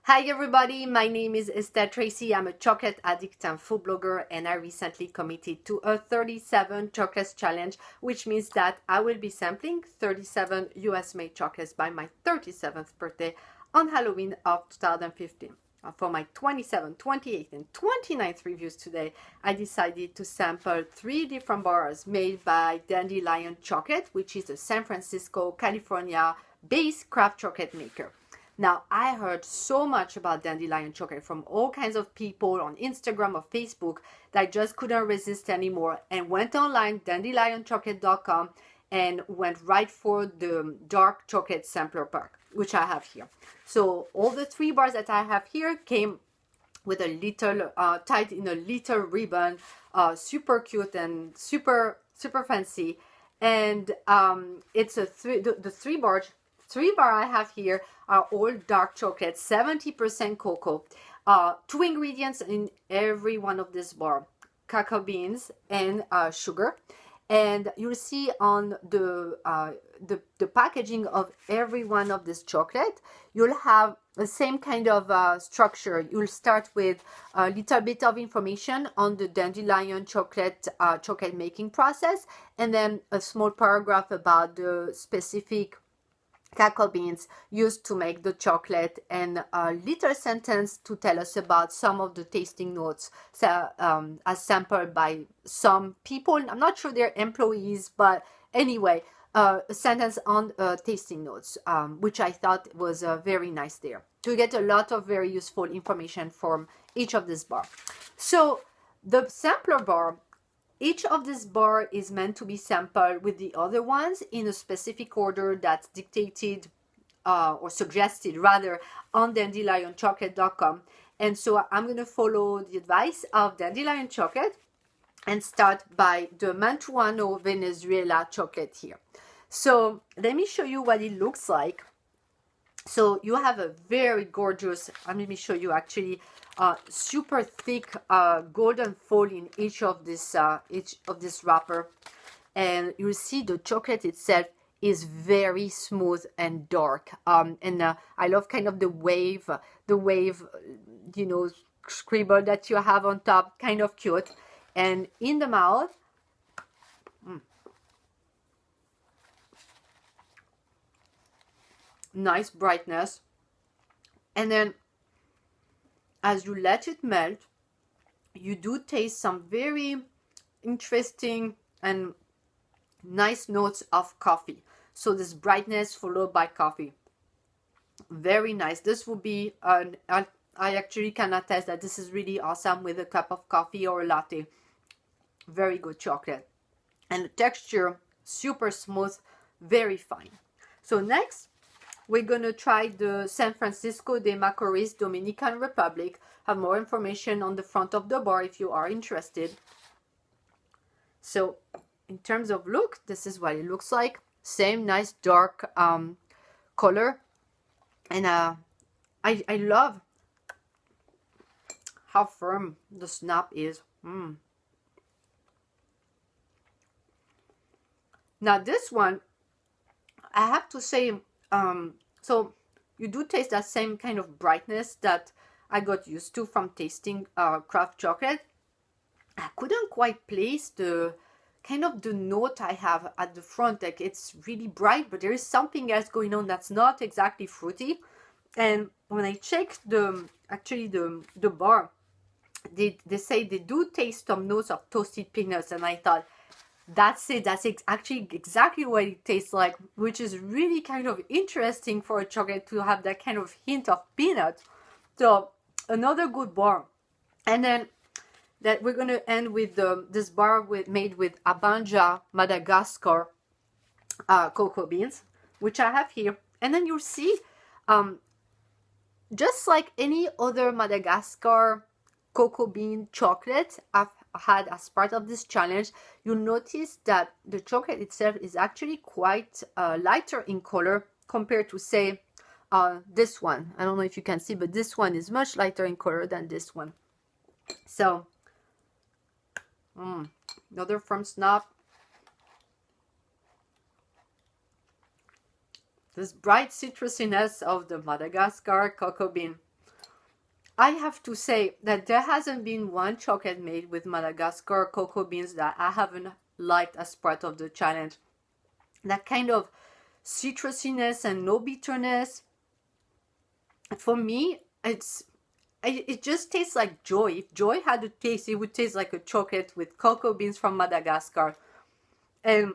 Hi everybody, my name is Esther Tracy. I'm a chocolate addict and food blogger, and I recently committed to a 37 chocolates challenge, which means that I will be sampling 37 US made chocolates by my 37th birthday on Halloween of 2015. For my 27th, 28th, and 29th reviews today, I decided to sample 3 different bars made by Dandelion Chocolate, which is a San Francisco, California based craft chocolate maker. Now, I heard so much about Dandelion chocolate from all kinds of people on Instagram or Facebook that I just couldn't resist anymore and went online, dandelionchocolate.com, and went right for the dark chocolate sampler pack, which I have here. So all the 3 bars that I have here came with a little, tied in a little ribbon, super cute and super fancy. And it's the 3 bar I have here are all dark chocolate, 70% cocoa. 2 ingredients in every one of this bar: cacao beans and sugar. And you'll see on the packaging of every one of this chocolate, you'll have the same kind of structure. You'll start with a little bit of information on the Dandelion chocolate making process, and then a small paragraph about the specific cacao beans used to make the chocolate, and a little sentence to tell us about some of the tasting notes as sampled by some people. I'm not sure they're employees, but anyway, a sentence on tasting notes, which I thought was very nice there, to get a lot of very useful information from each of this bar. So the sampler bar, each of this bar is meant to be sampled with the other ones in a specific order that's dictated or suggested rather on dandelionchocolate.com. And so I'm going to follow the advice of Dandelion Chocolate and start by the Mantuano Venezuela chocolate here. So let me show you what it looks like. So you have a very gorgeous, let me show you actually, super thick golden foil in each of this wrapper, and you see the chocolate itself is very smooth and dark. I love kind of the wave, you know, scribble that you have on top, kind of cute. And in the mouth, nice brightness, and then as you let it melt, you do taste some very interesting and nice notes of coffee. So this brightness followed by coffee, very nice. This will be I actually can attest that this is really awesome with a cup of coffee or a latte. Very good chocolate, and the texture super smooth, very fine. So next, we're going to try the San Francisco de Macorís, Dominican Republic. Have more information on the front of the bar if you are interested. So in terms of look, this is what it looks like. Same nice dark color. And I love how firm the snap is. Now this one, I have to say, so you do taste that same kind of brightness that I got used to from tasting craft chocolate. I couldn't quite place the kind of the note I have at the front. Like, it's really bright, but there is something else going on that's not exactly fruity. And when I checked the bar, they say they do taste some notes of toasted peanuts, and I thought, that's it. That's actually exactly what it tastes like, which is really kind of interesting for a chocolate to have that kind of hint of peanut. So another good bar. And then that we're going to end with this bar made with Abanja, Madagascar cocoa beans, which I have here. And then you'll see, just like any other Madagascar cocoa bean chocolate I've had as part of this challenge, you'll notice that the chocolate itself is actually quite lighter in color compared to, say, this one. I don't know if you can see, but this one is much lighter in color than this one. So another firm snap. This bright citrusiness of the Madagascar cocoa bean. I have to say that there hasn't been one chocolate made with Madagascar cocoa beans that I haven't liked as part of the challenge. That kind of citrusiness and no bitterness, for me, it just tastes like joy. If joy had a taste, it would taste like a chocolate with cocoa beans from Madagascar. And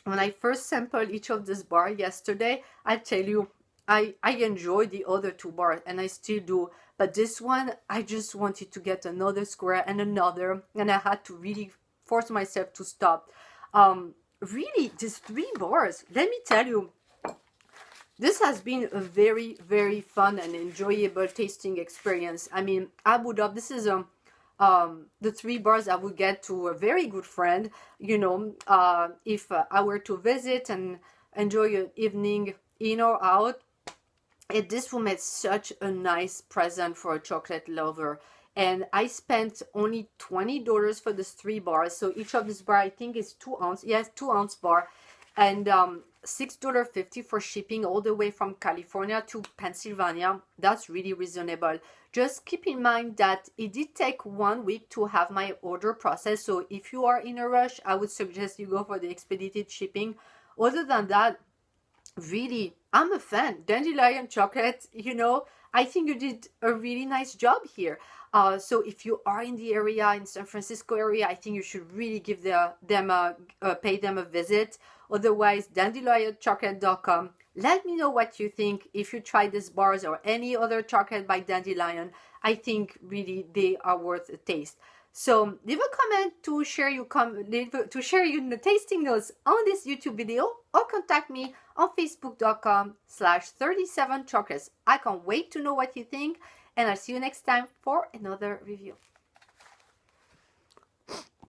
when I first sampled each of this bar yesterday, I tell you, I enjoyed the other two bars, and I still do. But this one, I just wanted to get another square and another, and I had to really force myself to stop. Really, these 3 bars, let me tell you, this has been a very, very fun and enjoyable tasting experience. I mean, I would have, this is the 3 bars I would get to a very good friend, you know, if I were to visit and enjoy an evening in or out. This will make such a nice present for a chocolate lover. And I spent only $20 for this 3 bars. So each of this bar, I think, is 2 ounce. Yes, 2 ounce bar. And $6.50 for shipping all the way from California to Pennsylvania. That's really reasonable. Just keep in mind that it did take 1 week to have my order processed. So if you are in a rush, I would suggest you go for the expedited shipping. Other than that, really, I'm a fan. Dandelion chocolate, you know, I think you did a really nice job here. So if you are in the area, in San Francisco area, I think you should really give pay them a visit. Otherwise, dandelionchocolate.com. Let me know what you think. If you tried these bars or any other chocolate by Dandelion, I think really they are worth a taste. So leave a comment to share your tasting notes on this YouTube video, or contact me on facebook.com/37chocolates. I can't wait to know what you think, and I'll see you next time for another review.